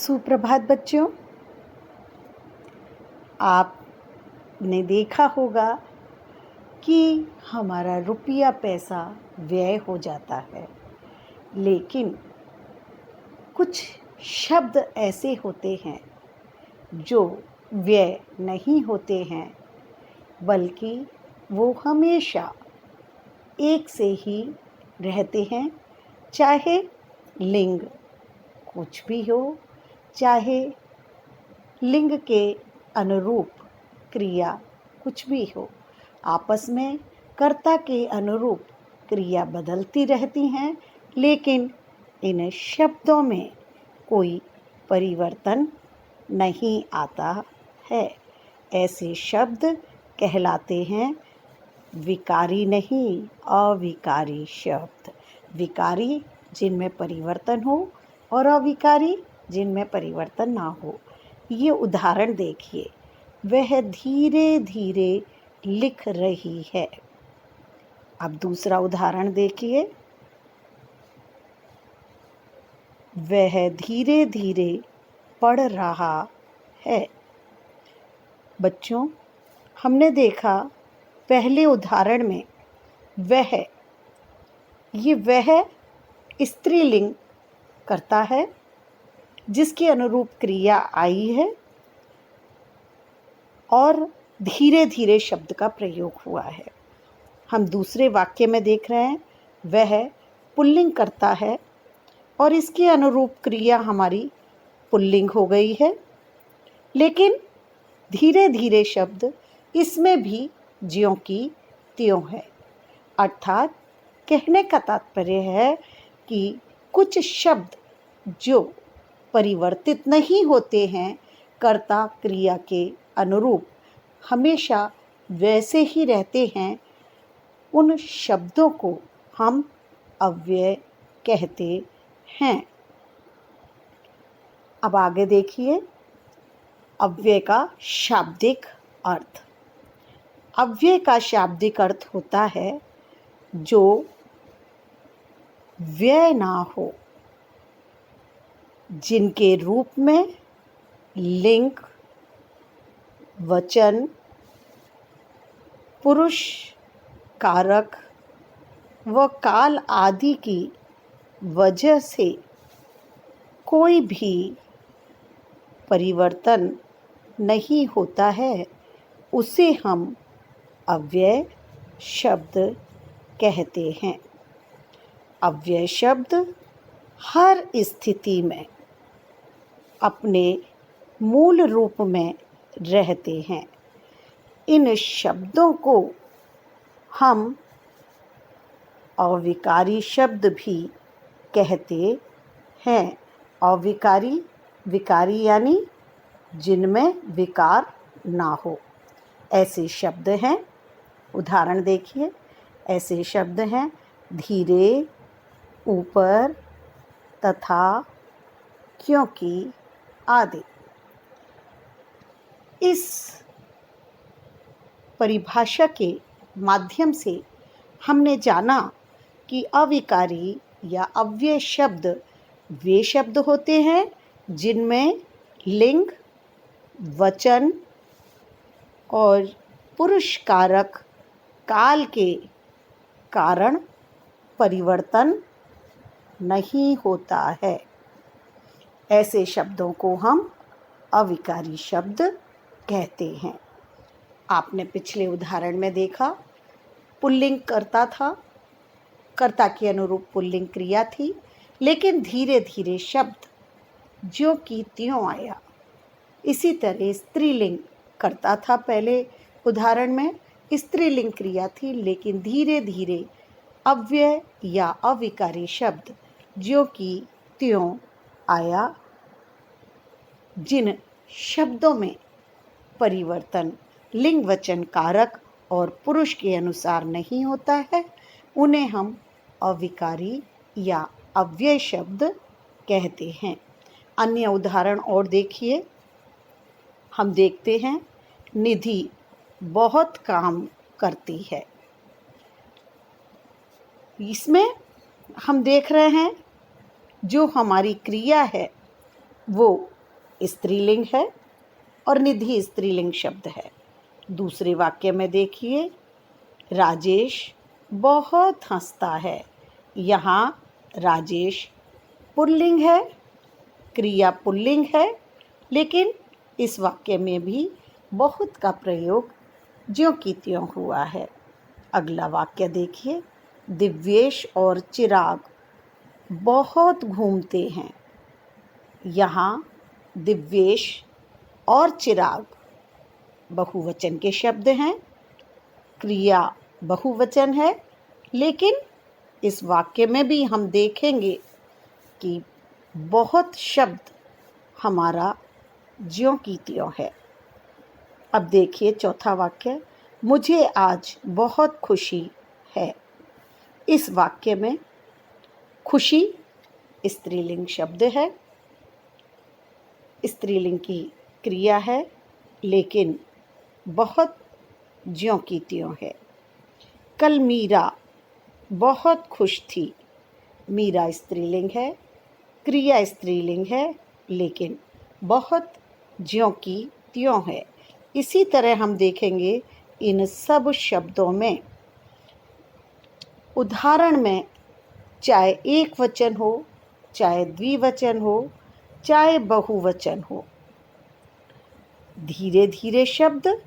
सुप्रभात बच्चों। आपने देखा होगा कि हमारा रुपया पैसा व्यय हो जाता है, लेकिन कुछ शब्द ऐसे होते हैं जो व्यय नहीं होते हैं, बल्कि वो हमेशा एक से ही रहते हैं। चाहे लिंग कुछ भी हो, चाहे लिंग के अनुरूप क्रिया कुछ भी हो, आपस में कर्ता के अनुरूप क्रिया बदलती रहती हैं, लेकिन इन शब्दों में कोई परिवर्तन नहीं आता है। ऐसे शब्द कहलाते हैं विकारी नहीं, अविकारी शब्द। विकारी जिनमें परिवर्तन हो और अविकारी जिनमें परिवर्तन ना हो। ये उदाहरण देखिए, वह धीरे धीरे लिख रही है। अब दूसरा उदाहरण देखिए, वह धीरे धीरे पढ़ रहा है। बच्चों, हमने देखा पहले उदाहरण में वह स्त्रीलिंग करता है जिसके अनुरूप क्रिया आई है और धीरे धीरे शब्द का प्रयोग हुआ है। हम दूसरे वाक्य में देख रहे हैं, वह पुल्लिंग करता है और इसके अनुरूप क्रिया हमारी पुल्लिंग हो गई है, लेकिन धीरे धीरे शब्द इसमें भी ज्यों की त्यों है। अर्थात कहने का तात्पर्य है कि कुछ शब्द जो परिवर्तित नहीं होते हैं, कर्ता क्रिया के अनुरूप हमेशा वैसे ही रहते हैं, उन शब्दों को हम अव्यय कहते हैं। अब आगे देखिए, अव्यय का शाब्दिक अर्थ। अव्यय का शाब्दिक अर्थ होता है जो व्यय ना हो, जिनके रूप में लिंग, वचन, पुरुष, कारक व काल आदि की वजह से कोई भी परिवर्तन नहीं होता है, उसे हम अव्यय शब्द कहते हैं। अव्यय शब्द हर स्थिति में अपने मूल रूप में रहते हैं। इन शब्दों को हम अविकारी शब्द भी कहते हैं। अविकारी, विकारी यानी जिनमें विकार ना हो, ऐसे शब्द हैं। उदाहरण देखिए, ऐसे शब्द हैं धीरे, ऊपर, तथा, क्योंकि आदि। इस परिभाषा के माध्यम से हमने जाना कि अविकारी या अव्यय शब्द वे शब्द होते हैं जिनमें लिंग, वचन और पुरुष कारक काल के कारण परिवर्तन नहीं होता है। ऐसे शब्दों को हम अविकारी शब्द कहते हैं। आपने पिछले उदाहरण में देखा, पुल्लिंग करता था, कर्ता के अनुरूप पुल्लिंग क्रिया थी, लेकिन धीरे धीरे शब्द ज्यों की त्यों आया। इसी तरह स्त्रीलिंग करता था, पहले उदाहरण में स्त्रीलिंग क्रिया थी, लेकिन धीरे धीरे अव्यय या अविकारी शब्द ज्यों की त्यों आया। जिन शब्दों में परिवर्तन लिंग, वचन, कारक और पुरुष के अनुसार नहीं होता है, उन्हें हम अविकारी या अव्यय शब्द कहते हैं। अन्य उदाहरण और देखिए, हम देखते हैं निधि बहुत काम करती है। इसमें हम देख रहे हैं जो हमारी क्रिया है वो स्त्रीलिंग है और निधि स्त्रीलिंग शब्द है। दूसरे वाक्य में देखिए, राजेश बहुत हंसता है। यहाँ राजेश पुल्लिंग है, क्रिया पुल्लिंग है, लेकिन इस वाक्य में भी बहुत का प्रयोग ज्यों की त्यों हुआ है। अगला वाक्य देखिए, दिव्येश और चिराग बहुत घूमते हैं। यहाँ दिव्येश और चिराग बहुवचन के शब्द हैं, क्रिया बहुवचन है, लेकिन इस वाक्य में भी हम देखेंगे कि बहुत शब्द हमारा ज्यों की त्यों है। अब देखिए चौथा वाक्य, मुझे आज बहुत खुशी है। इस वाक्य में खुशी स्त्रीलिंग शब्द है, स्त्रीलिंग की क्रिया है, लेकिन बहुत ज्यों की त्यों है। कल मीरा बहुत खुश थी। मीरा स्त्रीलिंग है, क्रिया स्त्रीलिंग है, लेकिन बहुत ज्यों की त्यों है। इसी तरह हम देखेंगे इन सब शब्दों में उदाहरण में, चाहे एक वचन हो, चाहे द्विवचन हो, चाहे बहुवचन हो, धीरे धीरे शब्द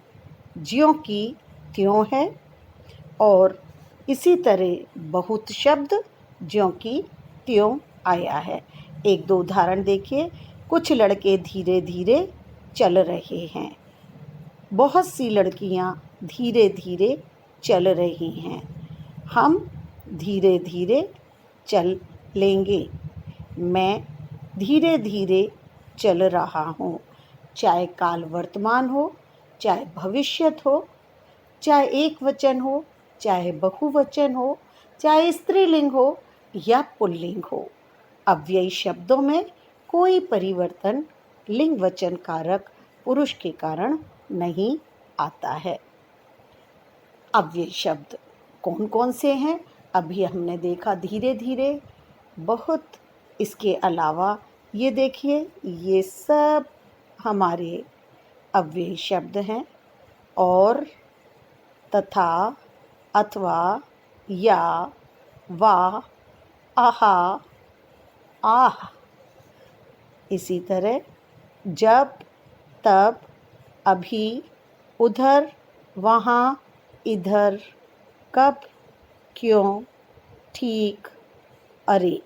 ज्यों की त्यों है और इसी तरह बहुत शब्द ज्यों की त्यों आया है। एक दो उदाहरण देखिए, कुछ लड़के धीरे धीरे चल रहे हैं। बहुत सी लड़कियां धीरे धीरे चल रही हैं। हम धीरे धीरे चल लेंगे। मैं धीरे धीरे चल रहा हूँ। चाहे काल वर्तमान हो, चाहे भविष्यत हो, चाहे एक वचन हो, चाहे बहुवचन हो, चाहे स्त्रीलिंग हो या पुल्लिंग हो, अव्ययी शब्दों में कोई परिवर्तन लिंग वचन कारक पुरुष के कारण नहीं आता है। अव्ययी शब्द कौन कौन से हैं? अभी हमने देखा धीरे धीरे, बहुत। इसके अलावा ये देखिए, ये सब हमारे अव्ययी शब्द हैं। और, तथा, अथवा, या, वा, आहा, आह। इसी तरह जब, तब, अभी, उधर, वहाँ, इधर, कब, क्यों, ठीक, अरे।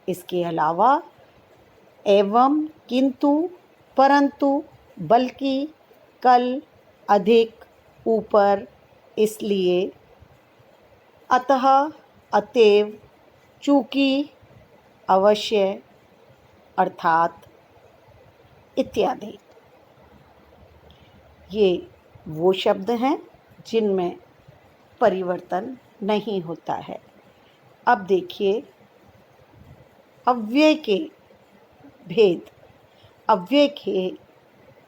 इसके अलावा एवं, किंतु, परंतु, बल्कि, कल, अधिक, ऊपर, इसलिए, अतः, अतएव, चूंकि, अवश्य, अर्थात इत्यादि। ये वो शब्द हैं जिनमें परिवर्तन नहीं होता है। अब देखिए अव्यय के भेद। अव्यय के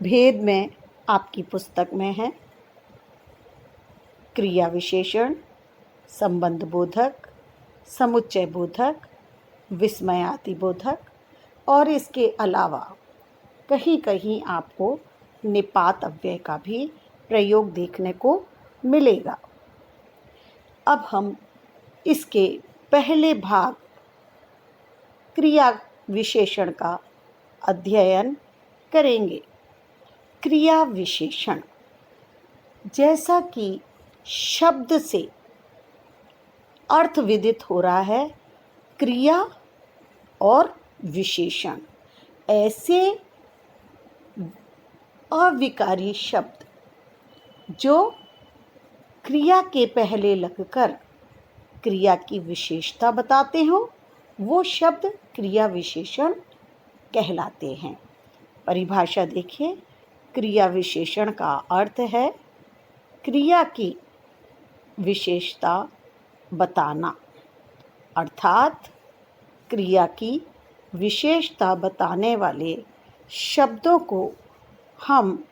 भेद में आपकी पुस्तक में है क्रिया विशेषण, संबंध बोधक, समुच्चय बोधक, विस्मयादि बोधक, और इसके अलावा कहीं कहीं आपको निपात अव्यय का भी प्रयोग देखने को मिलेगा। अब हम इसके पहले भाग क्रिया विशेषण का अध्ययन करेंगे। क्रिया विशेषण, जैसा कि शब्द से अर्थ विदित हो रहा है, क्रिया और विशेषण ऐसे अविकारी शब्द जो क्रिया के पहले लगकर क्रिया की विशेषता बताते हो, वो शब्द क्रिया विशेषण कहलाते हैं। परिभाषा देखिए, क्रिया विशेषण का अर्थ है क्रिया की विशेषता बताना, अर्थात क्रिया की विशेषता बताने वाले शब्दों को हम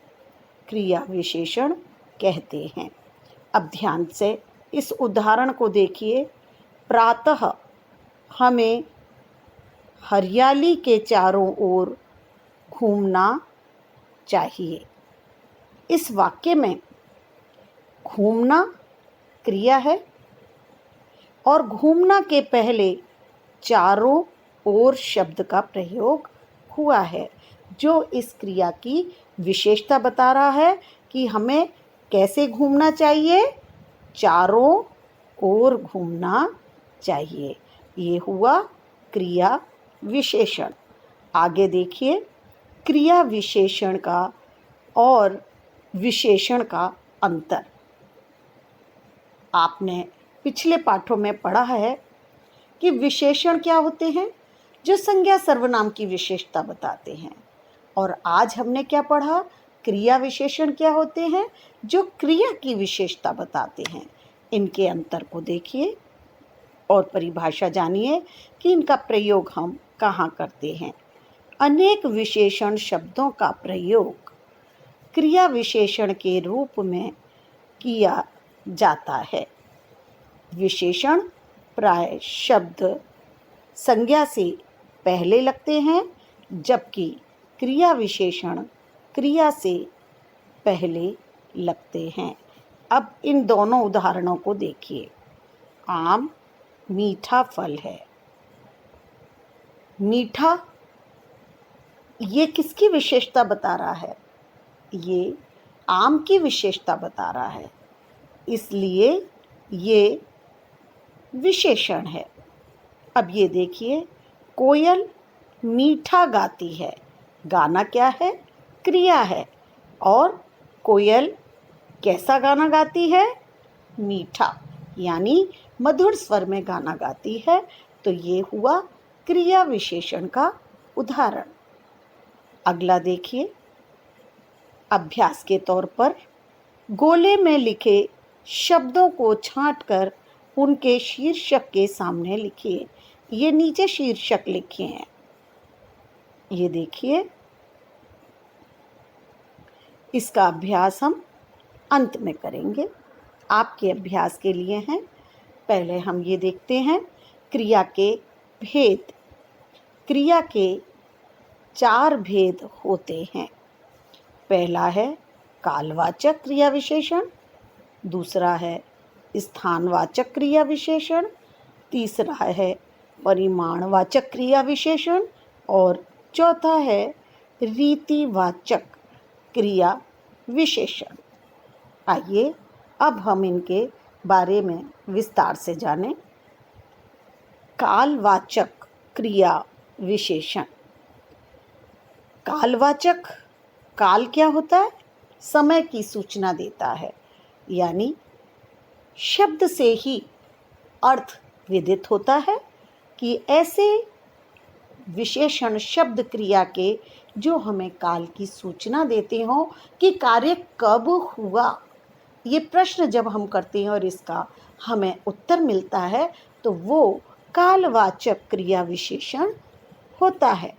क्रिया विशेषण कहते हैं। अब ध्यान से इस उदाहरण को देखिए। प्रातः हमें हरियाली के चारों ओर घूमना चाहिए। इस वाक्य में घूमना क्रिया है और घूमना के पहले चारों ओर शब्द का प्रयोग हुआ है, जो इस क्रिया की विशेषता बता रहा है कि हमें कैसे घूमना चाहिए, चारों ओर घूमना चाहिए। ये हुआ क्रिया विशेषण। आगे देखिए, क्रिया विशेषण का और विशेषण का अंतर। आपने पिछले पाठों में पढ़ा है कि विशेषण क्या होते हैं, जो संज्ञा सर्वनाम की विशेषता बताते हैं। और आज हमने क्या पढ़ा, क्रिया विशेषण क्या होते हैं, जो क्रिया की विशेषता बताते हैं। इनके अंतर को देखिए और परिभाषा जानिए कि इनका प्रयोग हम कहाँ करते हैं। अनेक विशेषण शब्दों का प्रयोग क्रिया विशेषण के रूप में किया जाता है। विशेषण प्राय शब्द संज्ञा से पहले लगते हैं, जबकि क्रिया विशेषण क्रिया से पहले लगते हैं। अब इन दोनों उदाहरणों को देखिए। आम मीठा फल है। मीठा, ये किसकी विशेषता बता रहा है? ये आम की विशेषता बता रहा है, इसलिए ये विशेषण है। अब ये देखिए, कोयल मीठा गाती है। गाना क्या है? क्रिया है। और कोयल कैसा गाना गाती है? मीठा, यानी मधुर स्वर में गाना गाती है। तो ये हुआ क्रिया विशेषण का उदाहरण। अगला देखिए, अभ्यास के तौर पर गोले में लिखे शब्दों को छांटकर उनके शीर्षक के सामने लिखिए। ये नीचे शीर्षक लिखे हैं, ये देखिए। इसका अभ्यास हम अंत में करेंगे, आपके अभ्यास के लिए हैं। पहले हम ये देखते हैं क्रिया के भेद। क्रिया के 4 भेद होते हैं। पहला है कालवाचक क्रिया विशेषण, दूसरा है स्थानवाचक क्रिया विशेषण, तीसरा है परिमाणवाचक क्रिया विशेषण और चौथा है रीतिवाचक क्रिया विशेषण। आइए अब हम इनके बारे में विस्तार से जानें। कालवाचक क्रिया विशेषण। कालवाचक, काल क्या होता है? समय की सूचना देता है, यानी शब्द से ही अर्थ विदित होता है कि ऐसे विशेषण शब्द क्रिया के जो हमें काल की सूचना देते हों कि कार्य कब हुआ। ये प्रश्न जब हम करते हैं और इसका हमें उत्तर मिलता है तो वो कालवाचक क्रिया विशेषण होता है।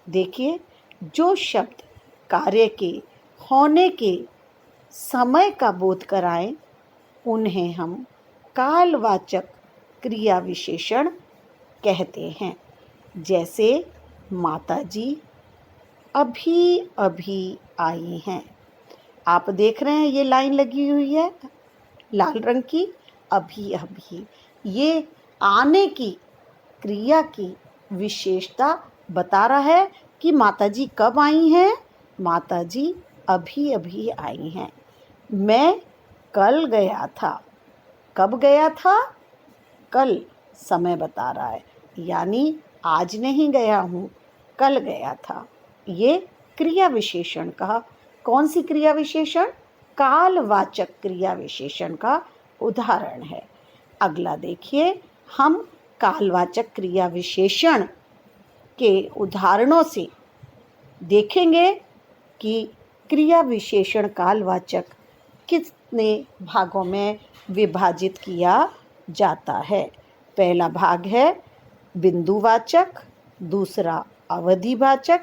देखिए, जो शब्द कार्य के होने के समय का बोध कराएं उन्हें हम कालवाचक क्रिया विशेषण कहते हैं। जैसे माताजी अभी अभी आई हैं। आप देख रहे हैं ये लाइन लगी हुई है लाल रंग की, अभी अभी। ये आने की क्रिया की विशेषता बता रहा है कि माताजी कब आई हैं। माताजी अभी अभी आई हैं। मैं कल गया था। कब गया था? कल, समय बता रहा है, यानी आज नहीं गया हूँ, कल गया था। ये क्रिया विशेषण का, कौन सी क्रिया विशेषण? कालवाचक क्रिया विशेषण का उदाहरण है। अगला देखिए, हम कालवाचक क्रिया विशेषण के उदाहरणों से देखेंगे कि क्रिया विशेषण कालवाचक कितने भागों में विभाजित किया जाता है। पहला भाग है बिंदुवाचक, दूसरा अवधिवाचक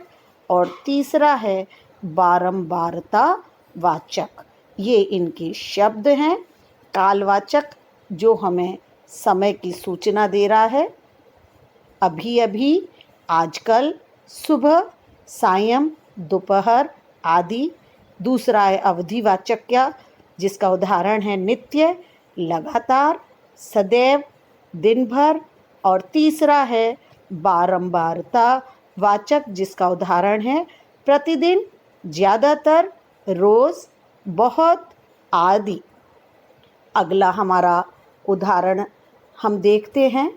और तीसरा है बारंबारता वाचक। ये इनके शब्द हैं। कालवाचक जो हमें समय की सूचना दे रहा है, अभी अभी, आजकल, सुबह, सायं, दोपहर आदि। दूसरा है अवधिवाचक क्या, जिसका उदाहरण है नित्य, लगातार, सदैव, दिन भर। और तीसरा है बारंबारता वाचक, जिसका उदाहरण है प्रतिदिन, ज़्यादातर, रोज़, बहुत आदि। अगला हमारा उदाहरण हम देखते हैं।